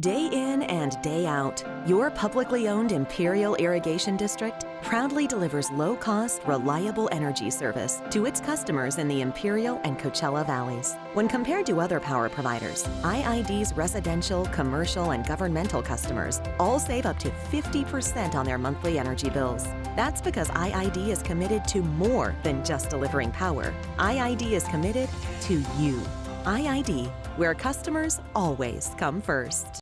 Day in and day out, your publicly owned Imperial Irrigation District proudly delivers low-cost, reliable energy service to its customers in the Imperial and Coachella Valleys. When compared to other power providers, IID's residential, commercial, and governmental customers all save up to 50% on their monthly energy bills. That's because IID is committed to more than just delivering power. IID is committed to you. IID, where customers always come first.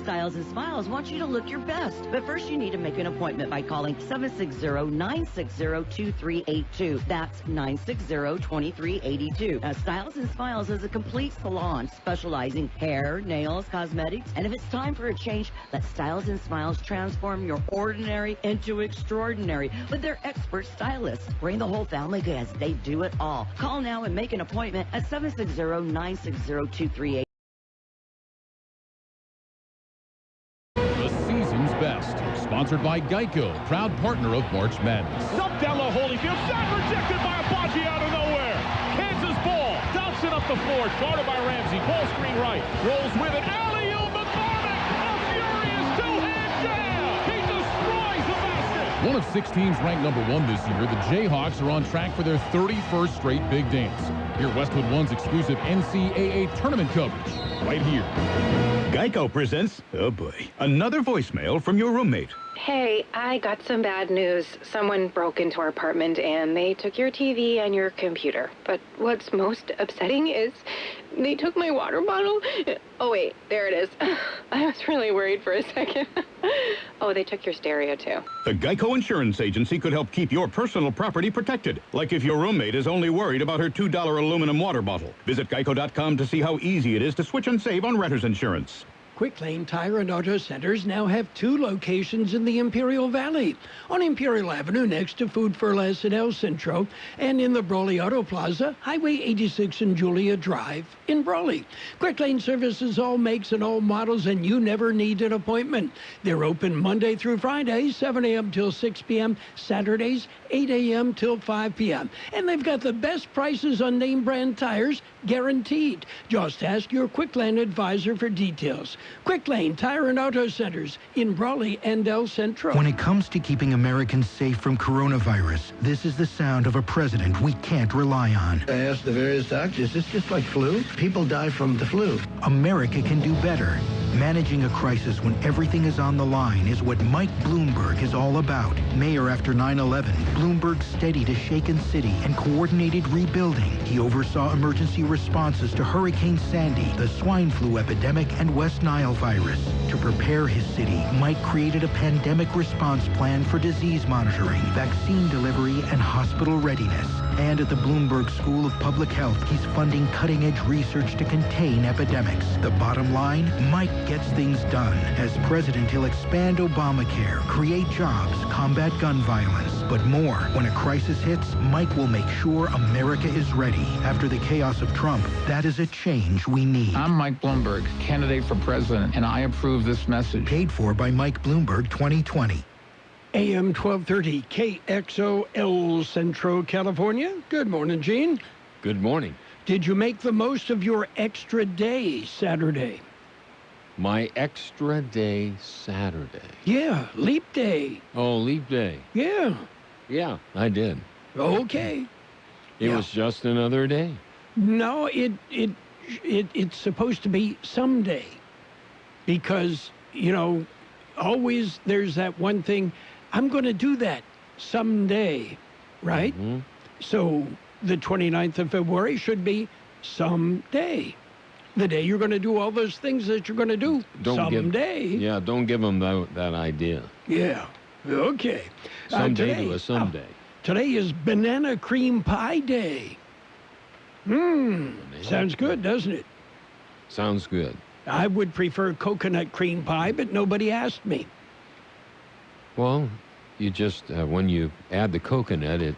Styles and Smiles wants you to look your best, but first you need to make an appointment by calling 760-960-2382. That's 960-2382. Now, Styles and Smiles is a complete salon specializing hair, nails, cosmetics, and if it's time for a change, let Styles and Smiles transform your ordinary into extraordinary with their expert stylists. Bring the whole family because they do it all. Call now and make an appointment at 760-960-2382. Best, sponsored by Geico, proud partner of March Madness. Dumped down low, Holyfield, shot rejected by Abaji out of nowhere. Kansas ball, Dobson up the floor, guarded by Ramsey, ball screen right, rolls with it, alley-oop, McCormick, a furious two-hand jam. He destroys the basket. One of 6 teams ranked number 1 this year, the Jayhawks are on track for their 31st straight big dance. Hear Westwood One's exclusive NCAA tournament coverage right here. Geico presents, oh boy, another voicemail from your roommate. Hey, I got some bad news. Someone broke into our apartment and they took your TV and your computer. But what's most upsetting is they took my water bottle. Oh, wait, there it is. I was really worried for a second. Oh, they took your stereo, too. The Geico Insurance Agency could help keep your personal property protected, like if your roommate is only worried about her $2 aluminum water bottle. Visit geico.com to see how easy it is to switch and save on renter's insurance. Quick Lane Tire and Auto Centers now have 2 locations in the Imperial Valley. On Imperial Avenue next to Food for Less at El Centro, and in the Brawley Auto Plaza, Highway 86 and Julia Drive in Brawley. Quick Lane services all makes and all models, and you never need an appointment. They're open Monday through Friday, 7 a.m. till 6 p.m., Saturdays, 8 a.m. till 5 p.m. And they've got the best prices on name brand tires, guaranteed. Just ask your Quick Lane advisor for details. Quick Lane Tire and Auto Centers in Brawley and El Centro. When it comes to keeping Americans safe from coronavirus, this is the sound of a president we can't rely on. I asked the various doctors, is this just like flu? People die from the flu. America can do better. Managing a crisis when everything is on the line is what Mike Bloomberg is all about. Mayor after 9/11, Bloomberg steadied a shaken city and coordinated rebuilding. He oversaw emergency responses to Hurricane Sandy, the swine flu epidemic, and West Nile virus. To prepare his city, Mike created a pandemic response plan for disease monitoring, vaccine delivery, and hospital readiness. And at the Bloomberg School of Public Health, he's funding cutting-edge research to contain epidemics. The bottom line, Mike gets things done. As president, he'll expand Obamacare, create jobs, combat gun violence. But more, when a crisis hits, Mike will make sure America is ready. After the chaos of Trump, that is a change we need. I'm Mike Bloomberg, candidate for president, and I approve this message. Paid for by Mike Bloomberg 2020. AM 1230 KXO El Centro, California. Good morning, Gene. Good morning. Did you make the most of your extra day Saturday? My extra day Saturday. Yeah, leap day. Oh, leap day. Yeah. Yeah, I did. Okay. It was just another day. No, it's supposed to be someday. Because, you know, always there's that one thing, I'm going to do that someday, right? Mm-hmm. So the 29th of February should be someday. The day you're going to do all those things that you're going to do someday. Don't give them that idea. Yeah. Okay. Someday to a someday. Today is Banana Cream Pie Day. Sounds good, doesn't it? Sounds good. I would prefer coconut cream pie, but nobody asked me. Well, you just, when you add the coconut,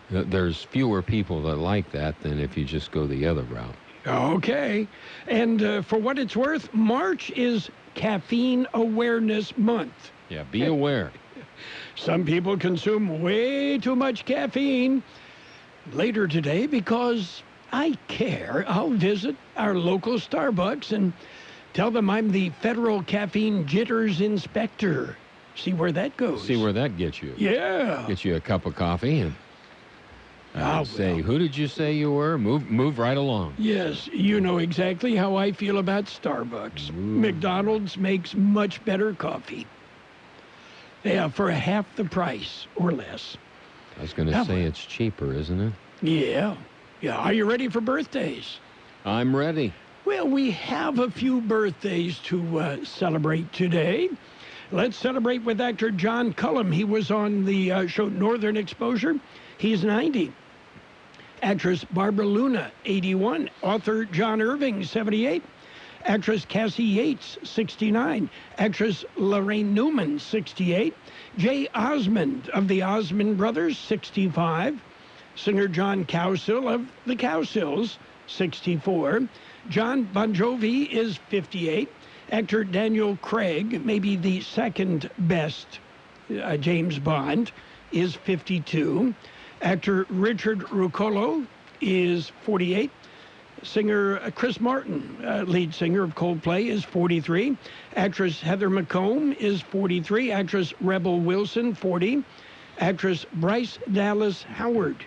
there's fewer people that like that than if you just go the other route. Okay. And for what it's worth, March is Caffeine Awareness Month. Yeah, be aware. Some people consume way too much caffeine. Later today, because I care, I'll visit our local Starbucks and Tell them I'm the federal caffeine jitters inspector. See where that goes. See where that gets you. Yeah. Get you a cup of coffee and say, well. who did you say you were? Move right along. Yes, you know exactly how I feel about Starbucks. McDonald's makes much better coffee. Yeah, for half the price or less. I was going to say it's cheaper, isn't it? Yeah. Yeah. Are you ready for birthdays? I'm ready. Well, we have a few birthdays to celebrate today. Let's celebrate with actor John Cullum. He was on the show Northern Exposure. He's 90. Actress Barbara Luna, 81. Author John Irving, 78. Actress Cassie Yates, 69. Actress Lorraine Newman, 68. Jay Osmond of the Osmond Brothers, 65. Singer John Cowsill of the Cowsills, 64. John Bon Jovi is 58. Actor Daniel Craig, maybe the second best James Bond, is 52. Actor Richard Ruccolo is 48. Singer Chris Martin, lead singer of Coldplay, is 43. Actress Heather McComb is 43. Actress Rebel Wilson, 40. Actress Bryce Dallas Howard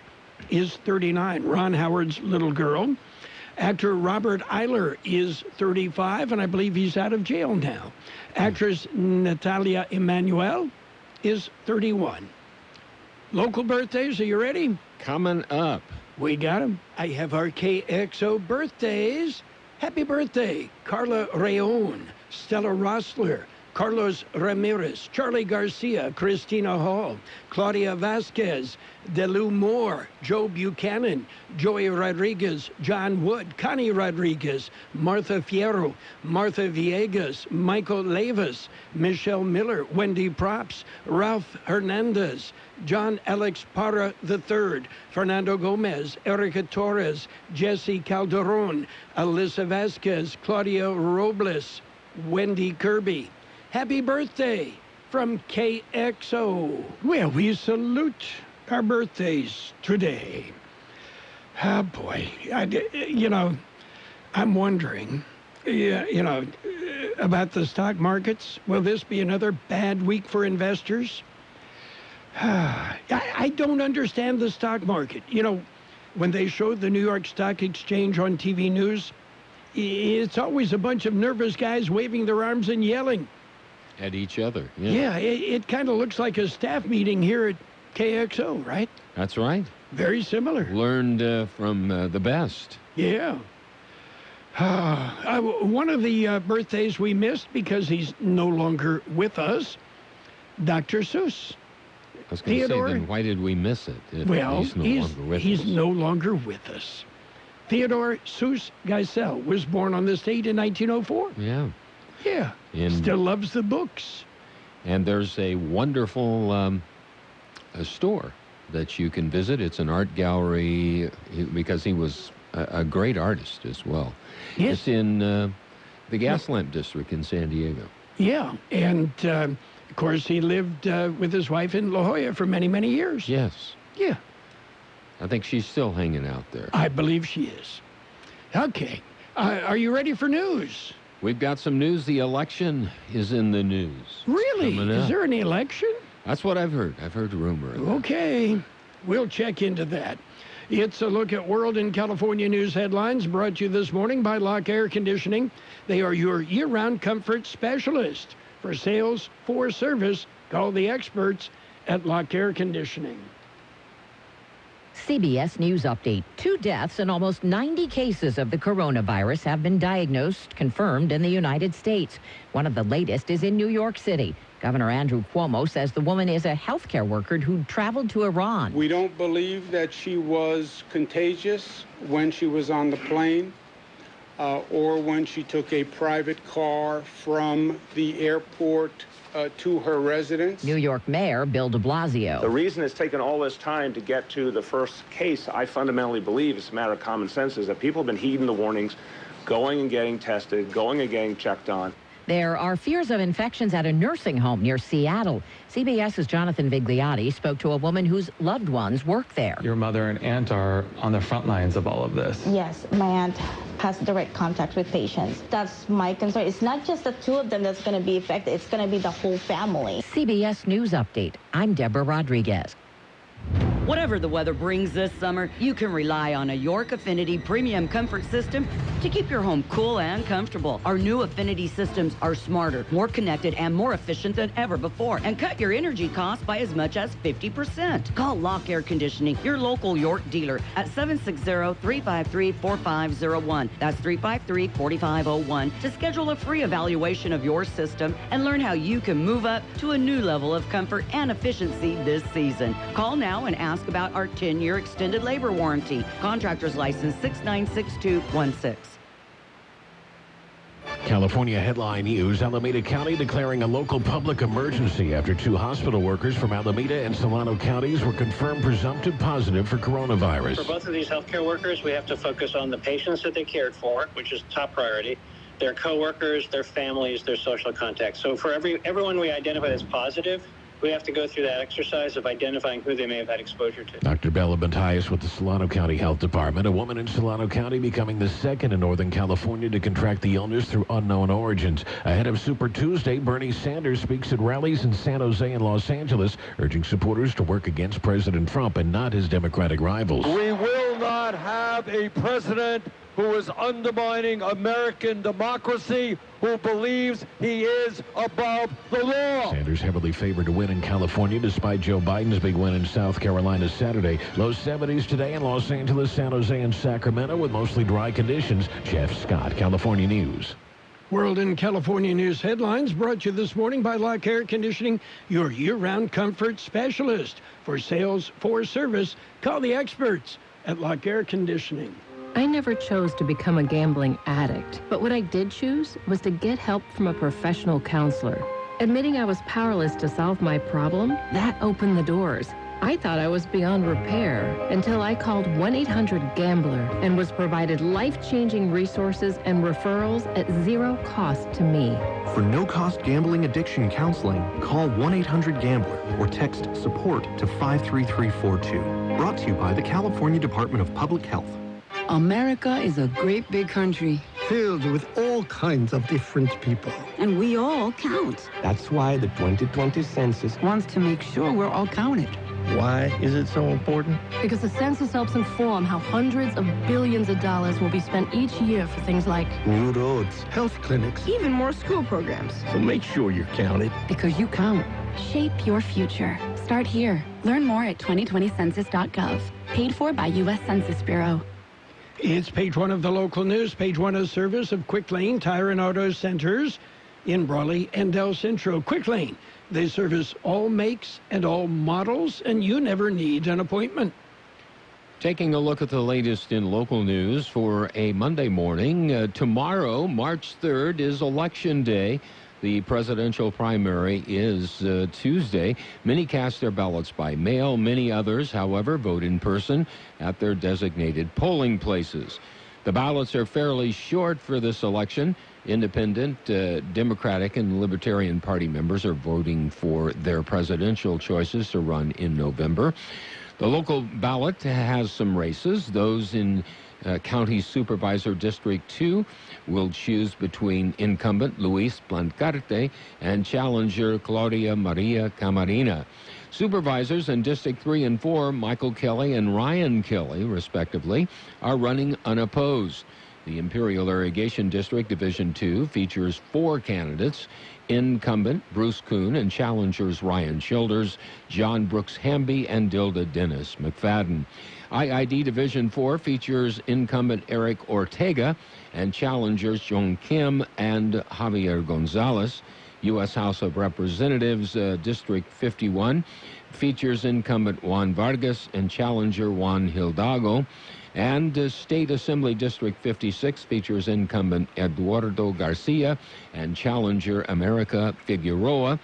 is 39. Ron Howard's little girl. Actor Robert Eiler is 35, and I believe he's out of jail now. Actress Natalia Emanuel is 31. Local birthdays, are you ready? Coming up. We got them. I have our KXO birthdays. Happy birthday, Carla Rayon, Stella Rossler, Carlos Ramirez, Charlie Garcia, Christina Hall, Claudia Vasquez, Delu Moore, Joe Buchanan, Joey Rodriguez, John Wood, Connie Rodriguez, Martha Fierro, Martha Villegas, Michael Levis, Michelle Miller, Wendy Props, Ralph Hernandez, John Alex Parra III, Fernando Gomez, Erica Torres, Jesse Calderon, Alyssa Vasquez, Claudia Robles, Wendy Kirby. Happy birthday from KXO. Well, we salute our birthdays today. Oh, boy. I'm wondering, about the stock markets. Will this be another bad week for investors? I don't understand the stock market. When they showed the New York Stock Exchange on TV news, it's always a bunch of nervous guys waving their arms and yelling. At each other, Yeah, it kind of looks like a staff meeting here at KXO, right? That's right. Very similar. Learned from the best. Yeah. One of the birthdays we missed because he's no longer with us, Dr. Seuss. I was going to say, then why did we miss it? If he's no longer with us. Theodore Seuss Geisel was born on this date in 1904. Yeah. Yeah. Still loves the books. And there's a wonderful a store that you can visit. It's an art gallery because he was a great artist as well. Yes. It's in the Gaslamp District in San Diego. Yeah. And, of course, he lived with his wife in La Jolla for many, many years. Yes. Yeah. I think she's still hanging out there. I believe she is. Okay. Are you ready for news? We've got some news. The election is in the news. Really? Is there an election? That's what I've heard. I've heard a rumor. Okay. We'll check into that. It's a look at World and California news headlines brought to you this morning by Lock Air Conditioning. They are your year-round comfort specialist. For sales, for service, call the experts at Lock Air Conditioning. CBS News Update. 2 deaths and almost 90 cases of the coronavirus have been diagnosed, confirmed in the United States. One of the latest is in New York City. Governor Andrew Cuomo says the woman is a healthcare worker who traveled to Iran. We don't believe that she was contagious when she was on the plane or when she took a private car from the airport to her residence. New York Mayor Bill de Blasio. The reason it's taken all this time to get to the first case, I fundamentally believe, it's a matter of common sense, is that people have been heeding the warnings, going and getting tested, going and getting checked on. There are fears of infections at a nursing home near Seattle. CBS's Jonathan Vigliotti spoke to a woman whose loved ones work there. Your mother and aunt are on the front lines of all of this. Yes, my aunt has direct contact with patients. That's my concern. It's not just the two of them that's going to be affected. It's going to be the whole family. CBS News Update. I'm Deborah Rodriguez. Whatever the weather brings this summer, you can rely on a York Affinity Premium Comfort System to keep your home cool and comfortable. Our new Affinity systems are smarter, more connected, and more efficient than ever before, and cut your energy costs by as much as 50%. Call Lock Air Conditioning, your local York dealer, at 760-353-4501. That's 353-4501 to schedule a free evaluation of your system and learn how you can move up to a new level of comfort and efficiency this season. Call now and ask about our 10-year extended labor warranty. Contractor's license 696216. California headline news, Alameda County declaring a local public emergency after 2 hospital workers from Alameda and Solano counties were confirmed presumptive positive for coronavirus. For both of these healthcare workers, we have to focus on the patients that they cared for, which is top priority, their coworkers, their families, their social contacts. So for everyone we identify as positive, we have to go through that exercise of identifying who they may have had exposure to. Dr. Bella Bentias with the Solano County Health Department. A woman in Solano County becoming the second in Northern California to contract the illness through unknown origins. Ahead of Super Tuesday, Bernie Sanders speaks at rallies in San Jose and Los Angeles, urging supporters to work against President Trump and not his Democratic rivals. We will not have a president who is undermining American democracy, who believes he is above the law. Sanders heavily favored to win in California despite Joe Biden's big win in South Carolina Saturday. Low 70s today in Los Angeles, San Jose, and Sacramento with mostly dry conditions. Jeff Scott, California News. World and California News headlines brought to you this morning by Lock Air Conditioning, your year-round comfort specialist. For sales, for service, call the experts at Lock Air Conditioning. I never chose to become a gambling addict, but what I did choose was to get help from a professional counselor. Admitting I was powerless to solve my problem, that opened the doors. I thought I was beyond repair until I called 1-800-GAMBLER and was provided life-changing resources and referrals at zero cost to me. For no-cost gambling addiction counseling, call 1-800-GAMBLER or text SUPPORT to 53342. Brought to you by the California Department of Public Health. America is a great big country filled with all kinds of different people. And we all count. That's why the 2020 census wants to make sure we're all counted. Why is it so important? Because the census helps inform how hundreds of billions of dollars will be spent each year for things like new roads, health clinics, even more school programs. So make sure you're counted. Because you count. Shape your future. Start here. Learn more at 2020census.gov. Paid for by U.S. Census Bureau. It's page 1 of the local news. Page 1 is service of Quick Lane Tire and Auto Centers in Brawley and El Centro. Quick Lane. They service all makes and all models, and you never need an appointment. Taking a look at the latest in local news for a Monday morning. Tomorrow, March 3rd, is Election Day. The presidential primary is Tuesday. Many cast their ballots by mail. Many others, however, vote in person at their designated polling places. The ballots are fairly short for this election. Independent, Democratic, and Libertarian Party members are voting for their presidential choices to run in November. The local ballot has some races. Those in County Supervisor District 2 will choose between incumbent Luis Blancarte and challenger Claudia Maria Camarena. Supervisors in District 3 and 4, Michael Kelly and Ryan Kelly, respectively, are running unopposed. The Imperial Irrigation District Division 2 features 4 candidates: incumbent Bruce Kuhn and challengers Ryan Childers, John Brooks Hamby, and Dilda Dennis McFadden. IID Division 4 features incumbent Eric Ortega and challengers Jong Kim and Javier Gonzalez. U.S. House of Representatives District 51 features incumbent Juan Vargas and challenger Juan Hidalgo. And State Assembly District 56 features incumbent Eduardo Garcia and challenger America Figueroa.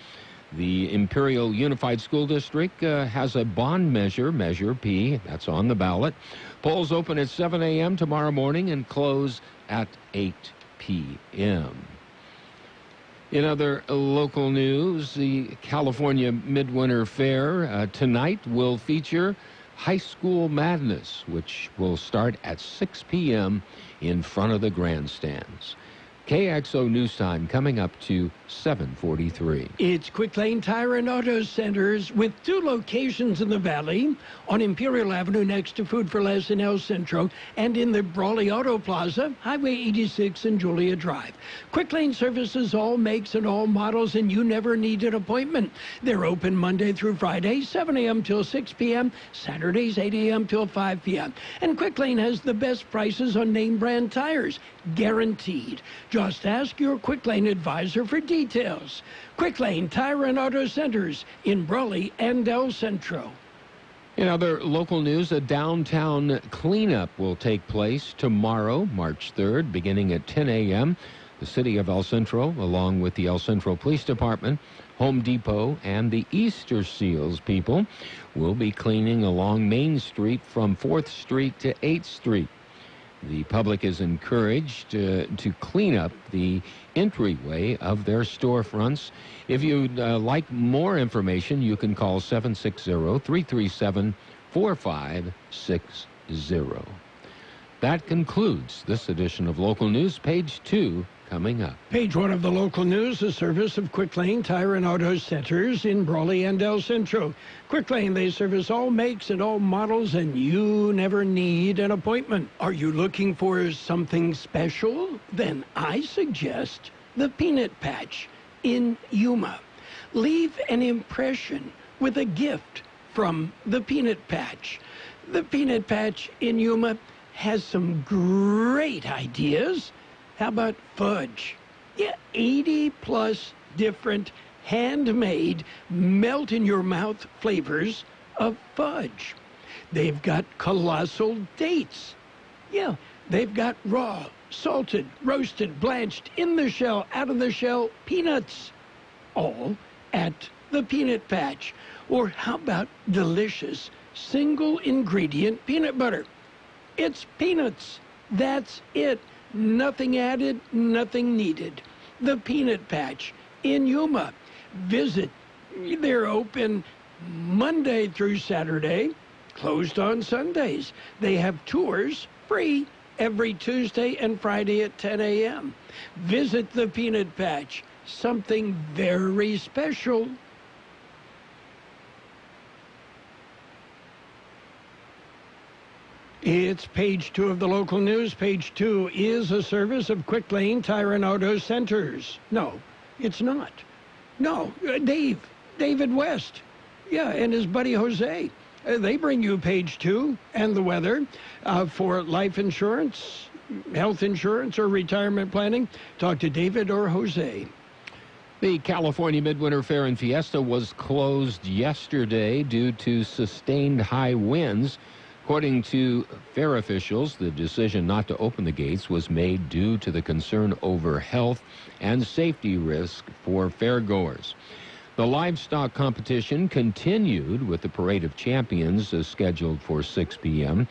The Imperial Unified School District has a bond measure, Measure P, that's on the ballot. Polls open at 7 a.m. tomorrow morning and close at 8 p.m. In other local news, the California Midwinter Fair tonight will feature High School Madness, which will start at 6 p.m. in front of the grandstands. KXO News Time coming up to 7:43. It's Quick Lane Tire and Auto Centers with 2 locations in the Valley, on Imperial Avenue next to Food for Less in El Centro, and in the Brawley Auto Plaza, Highway 86 and Julia Drive. Quick Lane services all makes and all models, and you never need an appointment. They're open Monday through Friday, 7 a.m. till 6 p.m., Saturdays 8 a.m. till 5 p.m. And Quick Lane has the best prices on name brand tires, guaranteed. Just ask your Quick Lane advisor for details. Quick Lane Tire and Auto Centers in Brawley and El Centro. In other local news, a downtown cleanup will take place tomorrow, March 3rd, beginning at 10 a.m. The city of El Centro, along with the El Centro Police Department, Home Depot, and the Easter Seals people, will be cleaning along Main Street from 4th Street to 8th Street. The public is encouraged to clean up the entryway of their storefronts. If you'd like more information, you can call 760-337-4560. That concludes this edition of Local News. Page 2 coming up. Page 1 of the local news, a service of Quick Lane Tire and Auto Centers in Brawley and El Centro. Quick Lane, they service all makes and all models, and you never need an appointment. Are you looking for something special? Then I suggest the Peanut Patch in Yuma. Leave an impression with a gift from the Peanut Patch. The Peanut Patch in Yuma has some great ideas. How about fudge? Yeah, 80-plus different handmade, melt-in-your-mouth flavors of fudge. They've got colossal dates. Yeah, they've got raw, salted, roasted, blanched, in the shell, out of the shell peanuts. All at the Peanut Patch. Or how about delicious, single-ingredient peanut butter? It's peanuts. That's it. Nothing added, nothing needed. The Peanut Patch in Yuma. Visit. They're open Monday through Saturday, closed on Sundays. They have tours free every Tuesday and Friday at 10 a.m. Visit the Peanut Patch. Something very special. It's page 2 of the local news. Page 2 is a service of Quick Lane Tire and Auto Centers. No, it's not. No, David West. Yeah, and his buddy Jose. They bring you page 2 and the weather for life insurance, health insurance, or retirement planning. Talk to David or Jose. The California Midwinter Fair and Fiesta was closed yesterday due to sustained high winds. According to fair officials, the decision not to open the gates was made due to the concern over health and safety risk for fairgoers. The livestock competition continued with the Parade of Champions scheduled for 6 p.m.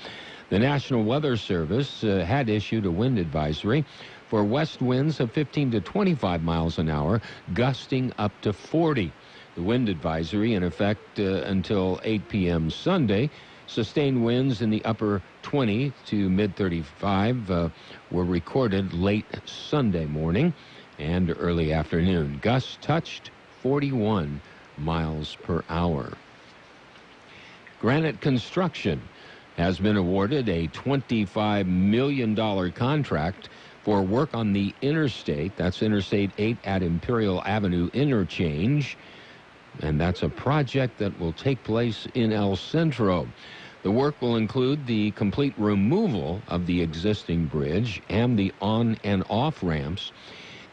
The National Weather Service had issued a wind advisory for west winds of 15 to 25 miles an hour, gusting up to 40. The wind advisory in effect until 8 p.m. Sunday. Sustained winds in the upper 20 to mid-35 were recorded late Sunday morning and early afternoon. Gusts touched 41 miles per hour. Granite Construction has been awarded a $25 million contract for work on the interstate. That's Interstate 8 at Imperial Avenue Interchange. And that's a project that will take place in El Centro. The work will include the complete removal of the existing bridge and the on and off ramps.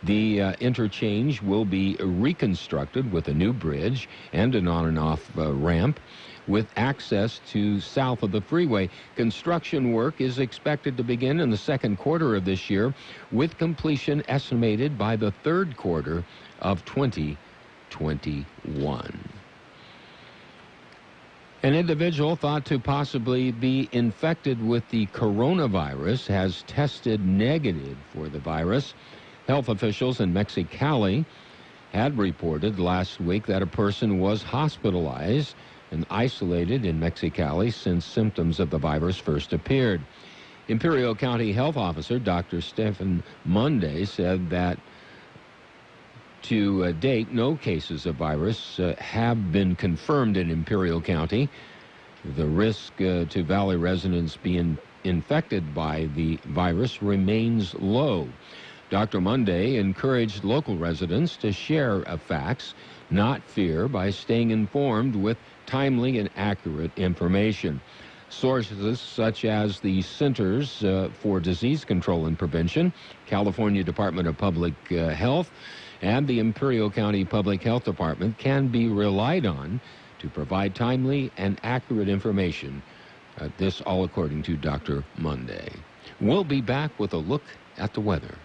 The interchange will be reconstructed with a new bridge and an on and off ramp with access to south of the freeway. Construction work is expected to begin in the second quarter of this year, with completion estimated by the third quarter of 2021. An individual thought to possibly be infected with the coronavirus has tested negative for the virus. Health officials in Mexicali had reported last week that a person was hospitalized and isolated in Mexicali since symptoms of the virus first appeared. Imperial County Health Officer Dr. Stephen Monday said that to date, no cases of virus have been confirmed in Imperial County. The risk to Valley residents being infected by the virus remains low. Dr. Monday encouraged local residents to share facts, not fear, by staying informed with timely and accurate information. Sources such as the Centers for Disease Control and Prevention, California Department of Public Health, and the Imperial County Public Health Department can be relied on to provide timely and accurate information. This all according to Dr. Monday. We'll be back with a look at the weather.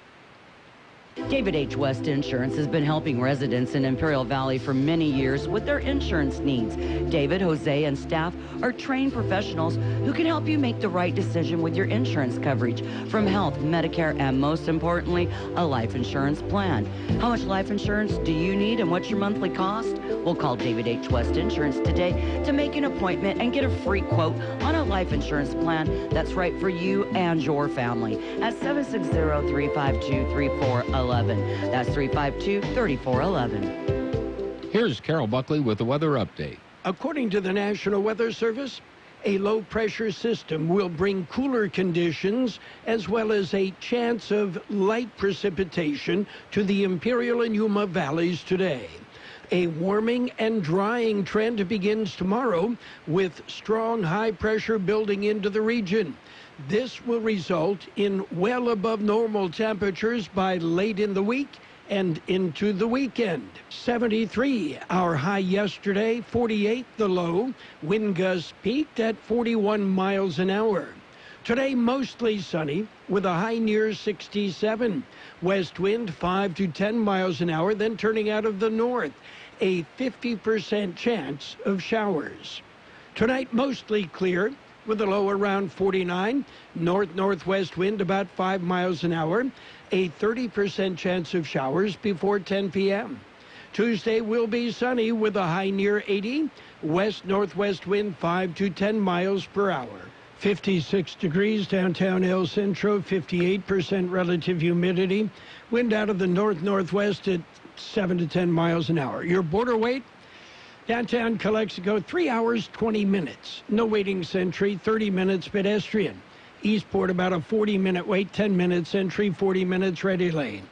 David H. West Insurance has been helping residents in Imperial Valley for many years with their insurance needs. David, Jose, and staff are trained professionals who can help you make the right decision with your insurance coverage, from health, Medicare, and most importantly, a life insurance plan. How much life insurance do you need and what's your monthly cost? We'll call David H. West Insurance today to make an appointment and get a free quote on a life insurance plan that's right for you and your family at 760-352-3411. That's 352-3411. Here's Carroll Buckley with the weather update. According to the National Weather Service, a low-pressure system will bring cooler conditions as well as a chance of light precipitation to the Imperial and Yuma valleys today. A warming and drying trend begins tomorrow with strong high pressure building into the region. This will result in well above normal temperatures by late in the week and into the weekend. 73, our high yesterday, 48 the low. Wind gusts peaked at 41 miles an hour. Today, mostly sunny with a high near 67. West wind 5 to 10 miles an hour, then turning out of the north. A 50% chance of showers. Tonight, mostly clear with a low around 49. North-northwest wind about 5 miles an hour. A 30% chance of showers before 10 p.m. Tuesday will be sunny with a high near 80. West-northwest wind 5 to 10 miles per hour. 56 degrees downtown El Centro, 58% relative humidity. Wind out of the north-northwest at 7 to 10 miles an hour. Your border wait, downtown Calexico, 3 hours, 20 minutes. No waiting Sentry, 30 minutes pedestrian. Eastport, about a 40-minute wait, 10 minutes Sentry, 40 minutes ready lane.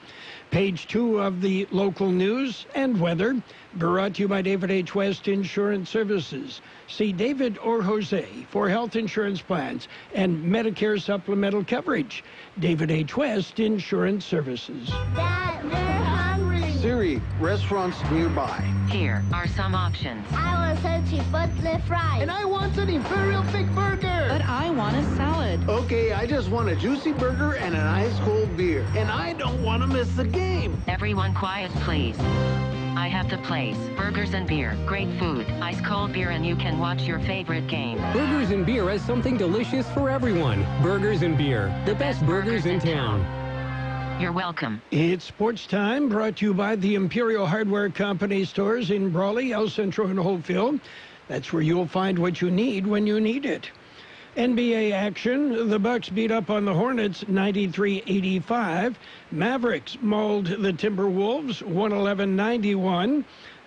Page 2 of the local news and weather, brought to you by David H. West Insurance Services. See David or Jose for health insurance plans and Medicare supplemental coverage. David H. West Insurance Services. Dad, they're hungry. Siri, restaurants nearby. Here are some options. I want some chipotle fries. And I want an Imperial Thick Burger. But I want a salad. Okay, I just want a juicy burger and an ice cold beer. And I don't want to miss the game. Everyone quiet, please. I have the place. Burgers and beer. Great food. Ice cold beer, and you can watch your favorite game. Burgers and Beer has something delicious for everyone. Burgers and Beer. The best burgers in town. You're welcome. It's sports time, brought to you by the Imperial Hardware Company stores in Brawley, El Centro, and Holtville. That's where you'll find what you need when you need it. NBA action. The Bucks beat up on the Hornets 93-85. Mavericks mauled the Timberwolves 111-91.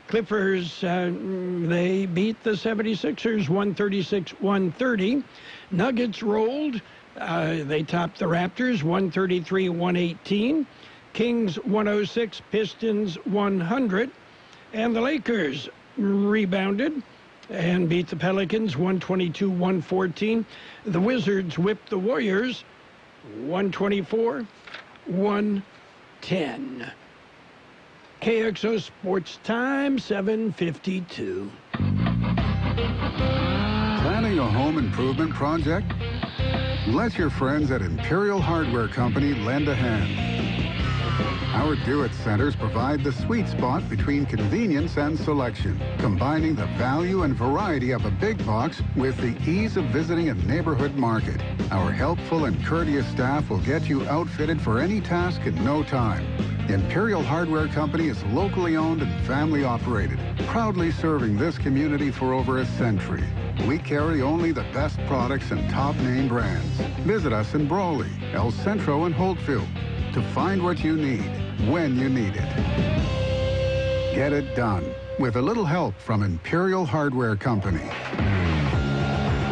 Clippers, they beat the 76ers 136-130. Nuggets rolled. They topped the Raptors 133-118. Kings 106, Pistons 100. And the Lakers rebounded and beat the Pelicans 122-114. The Wizards whipped the Warriors 124-110. KXO Sports Time, 7:52. Planning a home improvement project? Let your friends at Imperial Hardware Company lend a hand. Our Do-It Centers provide the sweet spot between convenience and selection, combining the value and variety of a big box with the ease of visiting a neighborhood market. Our helpful and courteous staff will get you outfitted for any task in no time. Imperial Hardware Company is locally owned and family operated, proudly serving this community for over a century. We carry only the best products and top name brands. Visit us in Brawley, El Centro, and Holtfield to find what you need when you need it. Get it done with a little help from Imperial Hardware Company.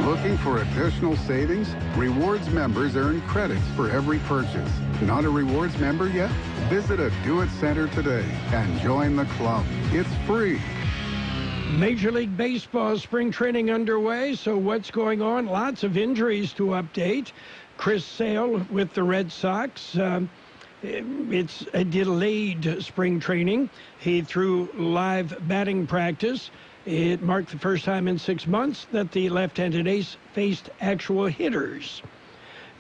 Looking for additional savings? Rewards members earn credits for every purchase. Not a Rewards member yet? Visit a Do It Center today and join the club. It's free. Major League Baseball spring training underway, so what's going on? Lots of injuries to update. Chris Sale with the Red Sox. It's a delayed spring training. He threw live batting practice. It marked the first time in 6 months that the left-handed ace faced actual hitters.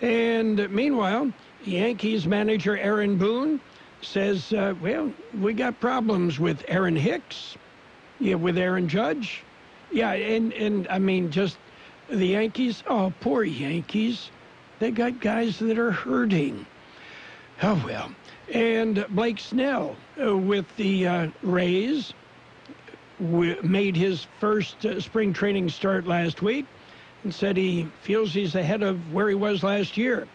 And meanwhile, Yankees manager Aaron Boone says, well, we got problems with Aaron Hicks, with Aaron Judge. Yeah, and I mean, just the Yankees, oh, poor Yankees. They got guys that are hurting. Oh, well. And Blake Snell with the Rays made his first spring training start last week and said he feels he's ahead of where he was last year.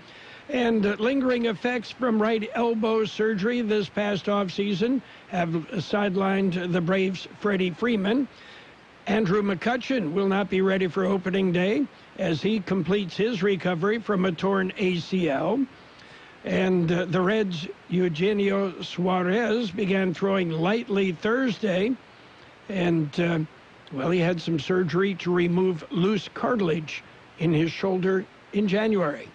And lingering effects from right elbow surgery this past offseason have sidelined the Braves' Freddie Freeman. Andrew McCutchen will not be ready for opening day as he completes his recovery from a torn ACL. And the Reds' Eugenio Suarez began throwing lightly Thursday. And, well, he had some surgery to remove loose cartilage in his shoulder in January.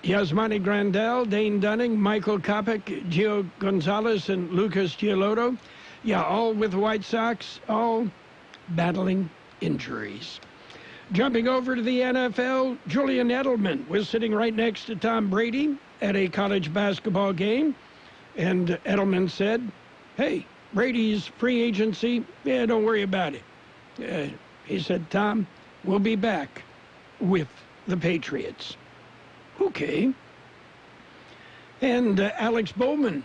Yasmani Grandal, Dane Dunning, Michael Kopech, Gio Gonzalez, and Lucas Giolotto, all with the White Sox, all battling injuries. Jumping over to the NFL, Julian Edelman was sitting right next to Tom Brady at a college basketball game, and Edelman said, hey, Brady's free agency, don't worry about it. He said, Tom, we'll be back with the Patriots. Okay. And Alex Bowman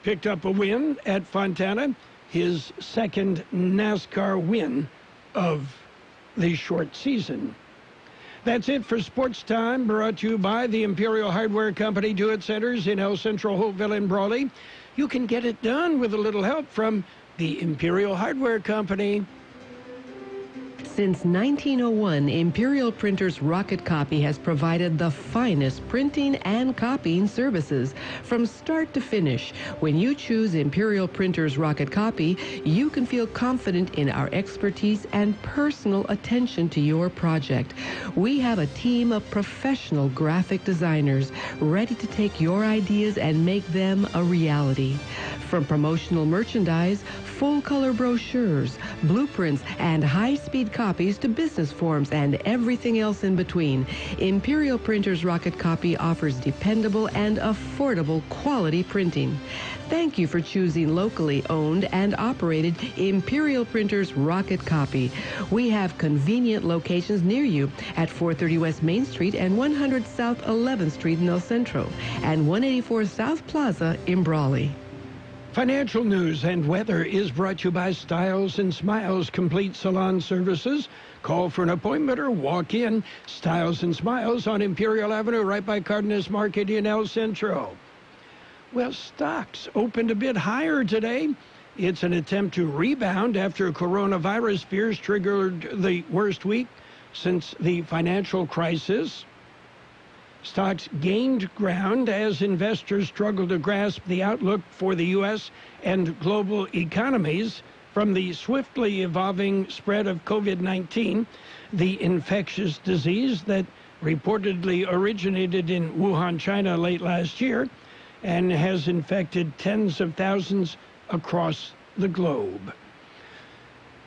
picked up a win at Fontana, his second NASCAR win of the short season. That's it for Sports Time, brought to you by the Imperial Hardware Company Do-It Centers in El Centro, Holtville, and Brawley. You can get it done with a little help from the Imperial Hardware Company. Since 1901, Imperial Printers Rocket Copy has provided the finest printing and copying services from start to finish. When you choose Imperial Printers Rocket Copy, you can feel confident in our expertise and personal attention to your project. We have a team of professional graphic designers ready to take your ideas and make them a reality. From promotional merchandise, full-color brochures, blueprints, and high-speed copies to business forms and everything else in between, Imperial Printers Rocket Copy offers dependable and affordable quality printing. Thank you for choosing locally owned and operated Imperial Printers Rocket Copy. We have convenient locations near you at 430 West Main Street and 100 South 11th Street in El Centro and 184 South Plaza in Brawley. Financial news and weather is brought to you by Styles and Smiles Complete Salon Services. Call for an appointment or walk in. Styles and Smiles on Imperial Avenue, right by Cardenas Market in El Centro. Well, stocks opened a bit higher today. It's an attempt to rebound after coronavirus fears triggered the worst week since the financial crisis. Stocks gained ground as investors struggled to grasp the outlook for the U.S. and global economies from the swiftly evolving spread of COVID-19, the infectious disease that reportedly originated in Wuhan, China late last year and has infected tens of thousands across the globe.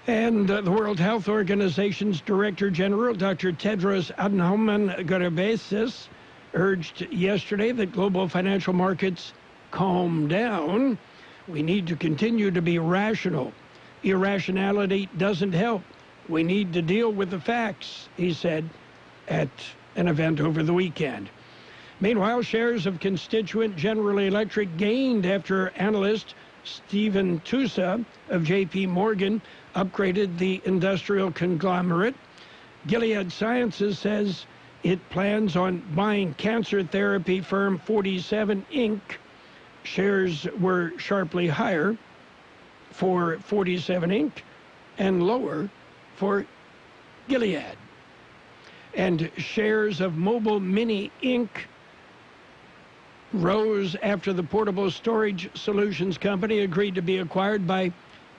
And the World Health Organization's Director General, Dr. Tedros Adhanom Ghebreyesus, urged yesterday that global financial markets calm down. We need to continue to be rational. Irrationality doesn't help. We need to deal with the facts, he said at an event over the weekend. Meanwhile, shares of constituent General Electric gained after analyst Stephen Tusa of J.P. Morgan upgraded the industrial conglomerate. Gilead Sciences says it plans on buying cancer therapy firm 47 Inc. Shares were sharply higher for 47 Inc. and lower for Gilead. And shares of Mobile Mini Inc. rose after the portable storage solutions company agreed to be acquired by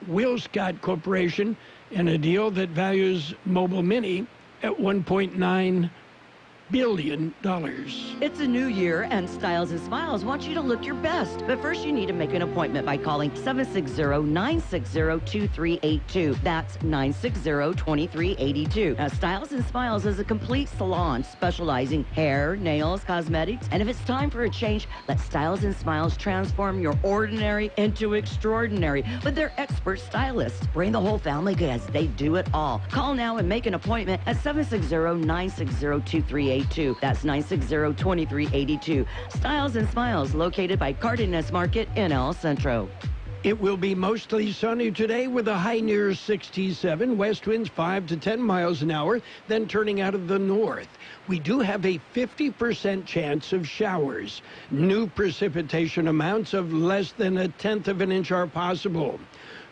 Wilscott Corporation in a deal that values Mobile Mini at $1.9 billion. It's a new year, and Styles and Smiles want you to look your best. But first, you need to make an appointment by calling 760-960-2382. That's 960-2382. Now, Styles and Smiles is a complete salon specializing hair, nails, cosmetics, and if it's time for a change, let Styles and Smiles transform your ordinary into extraordinary with their expert stylists. Bring the whole family because they do it all. Call now and make an appointment at 760-960-2382. That's 960-2382. Styles and Smiles, located by Cardenas Market in El Centro. It will be mostly sunny today with a high near 67, west winds 5 to 10 miles an hour, then turning out of the north. We do have a 50% chance of showers. New precipitation amounts of less than 1/10 of an inch are possible.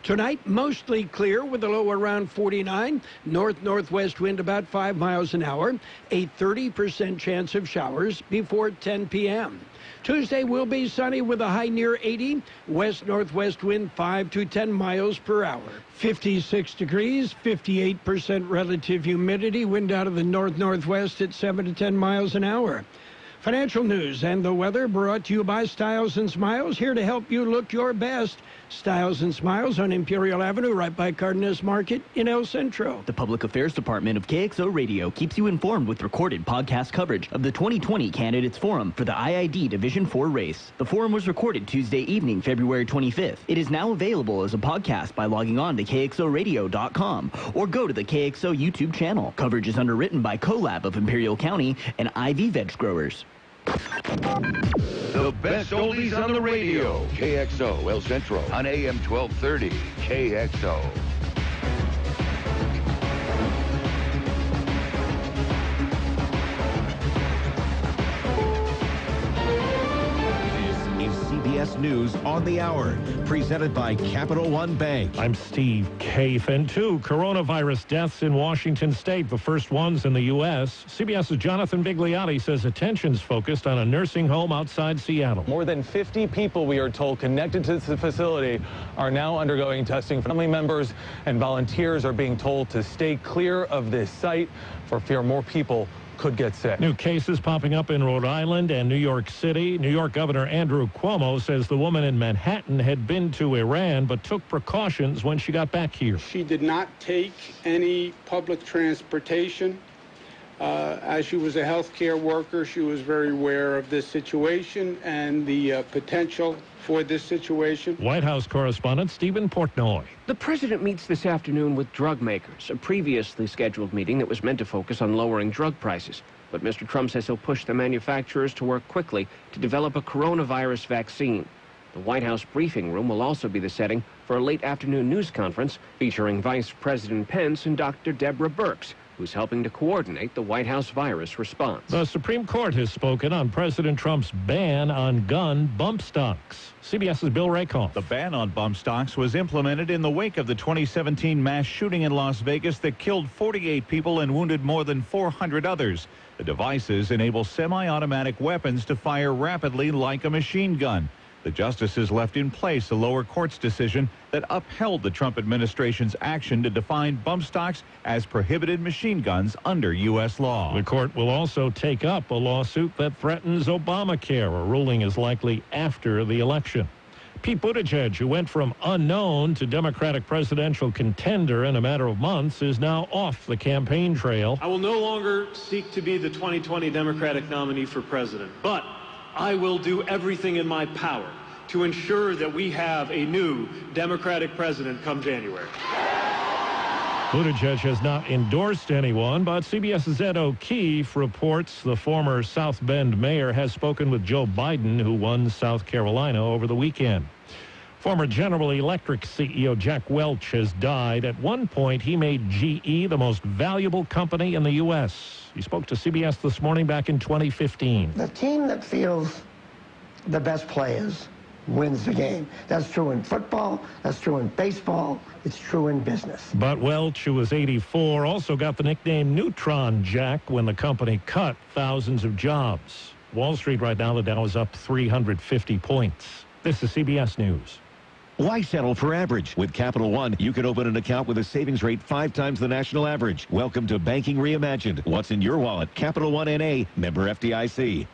Tonight, mostly clear with a low around 49, north-northwest wind about 5 miles an hour, a 30% chance of showers before 10 p.m. Tuesday will be sunny with a high near 80, west-northwest wind 5 to 10 miles per hour. 56 degrees, 58% relative humidity, wind out of the north-northwest at 7 to 10 miles an hour. Financial news and the weather brought to you by Styles and Smiles, here to help you look your best. Styles and Smiles on Imperial Avenue, right by Cardenas Market in El Centro. The Public Affairs Department of KXO Radio keeps you informed with recorded podcast coverage of the 2020 Candidates Forum for the IID Division 4 race. The forum was recorded Tuesday evening, February 25th. It is now available as a podcast by logging on to KXORadio.com or go to the KXO YouTube channel. Coverage is underwritten by CoLab of Imperial County and IV Veg Growers. The best oldies on the radio. KXO El Centro on AM 1230. KXO. CBS News on the Hour, presented by Capital One Bank. I'm Steve Kafen. 2 coronavirus deaths in Washington state, the first ones in the U.S. CBS's Jonathan Bigliotti says attention's focused on a nursing home outside Seattle. More than 50 people, we are told, connected to the facility are now undergoing testing. Family members and volunteers are being told to stay clear of this site for fear more people could get sick. New cases popping up in Rhode Island and New York City. New York Governor Andrew Cuomo says the woman in Manhattan had been to Iran but took precautions when she got back here. She did not take any public transportation. As she was a healthcare worker, she was very aware of this situation and the potential for this situation. White House correspondent Stephen Portnoy. The president meets this afternoon with drug makers, a previously scheduled meeting that was meant to focus on lowering drug prices. But Mr. Trump says he'll push the manufacturers to work quickly to develop a coronavirus vaccine. The White House briefing room will also be the setting for a late afternoon news conference featuring Vice President Pence and Dr. Deborah Birx, who's helping to coordinate the White House virus response. The Supreme Court has spoken on President Trump's ban on gun bump stocks. CBS's Bill Rakoff. The ban on bump stocks was implemented in the wake of the 2017 mass shooting in Las Vegas that killed 48 people and wounded more than 400 others. The devices enable semi-automatic weapons to fire rapidly like a machine gun. The justices left in place a lower court's decision that upheld the Trump administration's action to define bump stocks as prohibited machine guns under U.S. law. The court will also take up a lawsuit that threatens Obamacare. A ruling is likely after the election. Pete Buttigieg, who went from unknown to Democratic presidential contender in a matter of months, is now off the campaign trail. I will no longer seek to be the 2020 Democratic nominee for president, but I will do everything in my power to ensure that we have a new Democratic president come January. Buttigieg has not endorsed anyone, but CBS's Ed O'Keefe reports the former South Bend mayor has spoken with Joe Biden, who won South Carolina over the weekend. Former General Electric CEO Jack Welch has died. At one point, he made GE the most valuable company in the U.S. He spoke to CBS This Morning back in 2015. The team that feels the best players wins the game. That's true in football. That's true in baseball. It's true in business. But Welch, who was 84, also got the nickname Neutron Jack when the company cut thousands of jobs. Wall Street right now, the Dow is up 350 points. This is CBS News. Why settle for average? With Capital One, you can open an account with a savings rate 5 times the national average. Welcome to Banking Reimagined. What's in your wallet? Capital One N.A., member FDIC.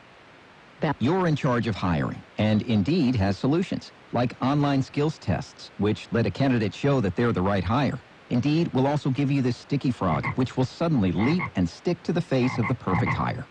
You're in charge of hiring, and Indeed has solutions, like online skills tests, which let a candidate show that they're the right hire. Indeed will also give you this sticky frog, which will suddenly leap and stick to the face of the perfect hire.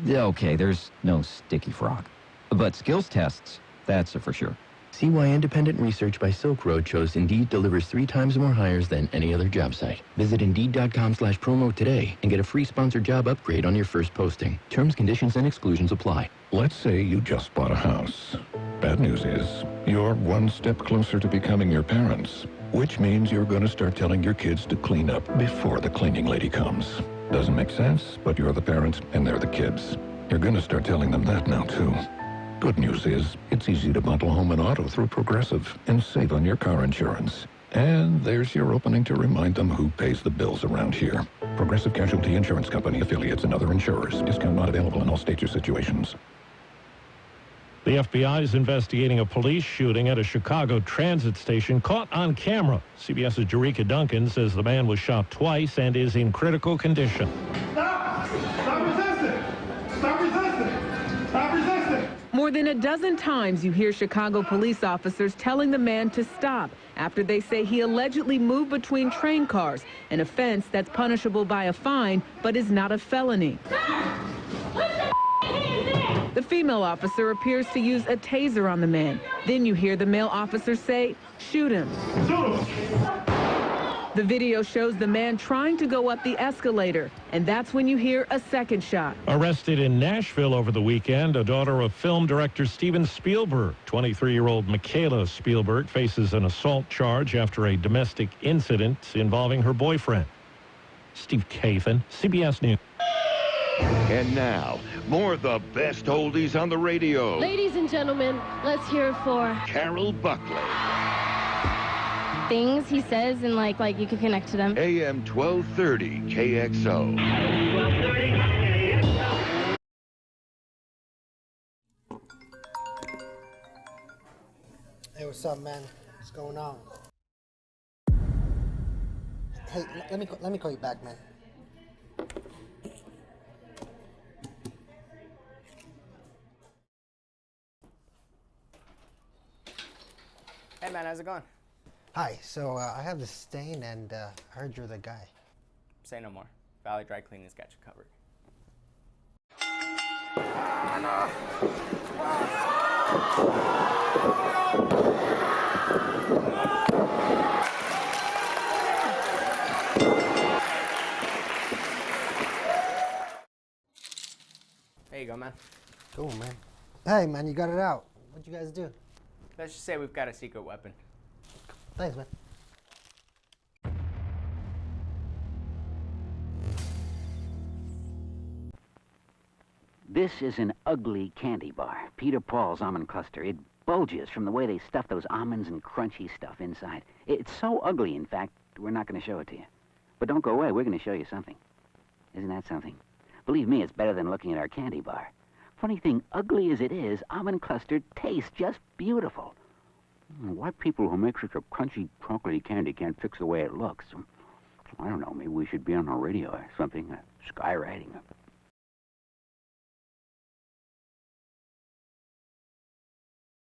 Okay, there's no sticky frog. But skills tests, that's for sure. See why independent research by Silk Road shows Indeed delivers 3 times more hires than any other job site. Visit Indeed.com/promo today and get a free sponsored job upgrade on your first posting. Terms, conditions, and exclusions apply. Let's say you just bought a house. Bad news is, you're one step closer to becoming your parents, which means you're going to start telling your kids to clean up before the cleaning lady comes. Doesn't make sense, but you're the parent and they're the kids. You're going to start telling them that now, too. Good news is, it's easy to bundle home and auto through Progressive and save on your car insurance. And there's your opening to remind them who pays the bills around here. Progressive Casualty Insurance Company, affiliates, and other insurers. Discount not available in all states or situations. The FBI is investigating a police shooting at a Chicago transit station caught on camera. CBS's Jerika Duncan says the man was shot twice and is in critical condition. Stop! Stop resisting! Stop resisting! Stop resisting! More than a dozen times you hear Chicago police officers telling the man to stop after they say he allegedly moved between train cars, an offense that's punishable by a fine but is not a felony. The female officer appears to use a taser on the man. Then you hear the male officer say, "Shoot him." The video shows the man trying to go up the escalator, and that's when you hear a second shot. Arrested in Nashville over the weekend, a daughter of film director Steven Spielberg. 23-year-old Michaela Spielberg faces an assault charge after a domestic incident involving her boyfriend. Steve Kathan, CBS News. And now, more of the best oldies on the radio. Ladies and gentlemen, let's hear it for Carroll Buckley. Things he says and like you can connect to them. AM 1230 KXO. Hey, what's up, man? What's going on? Hey, let me call you back, man. Hey, man, how's it going? Hi, so I have this stain and I heard you're the guy. Say no more. Valley Dry Cleaning's got you covered. There you go, man. Cool, man. Hey, man, you got it out. What'd you guys do? Let's just say we've got a secret weapon. Thanks, man. This is an ugly candy bar, Peter Paul's almond cluster. It bulges from the way they stuff those almonds and crunchy stuff inside. It's so ugly, in fact, we're not going to show it to you. But don't go away, we're going to show you something. Isn't that something? Believe me, it's better than looking at our candy bar. Funny thing, ugly as it is, almond cluster tastes just beautiful. Why people who make such a crunchy, chocolatey candy can't fix the way it looks? I don't know, maybe we should be on the radio or something, skywriting.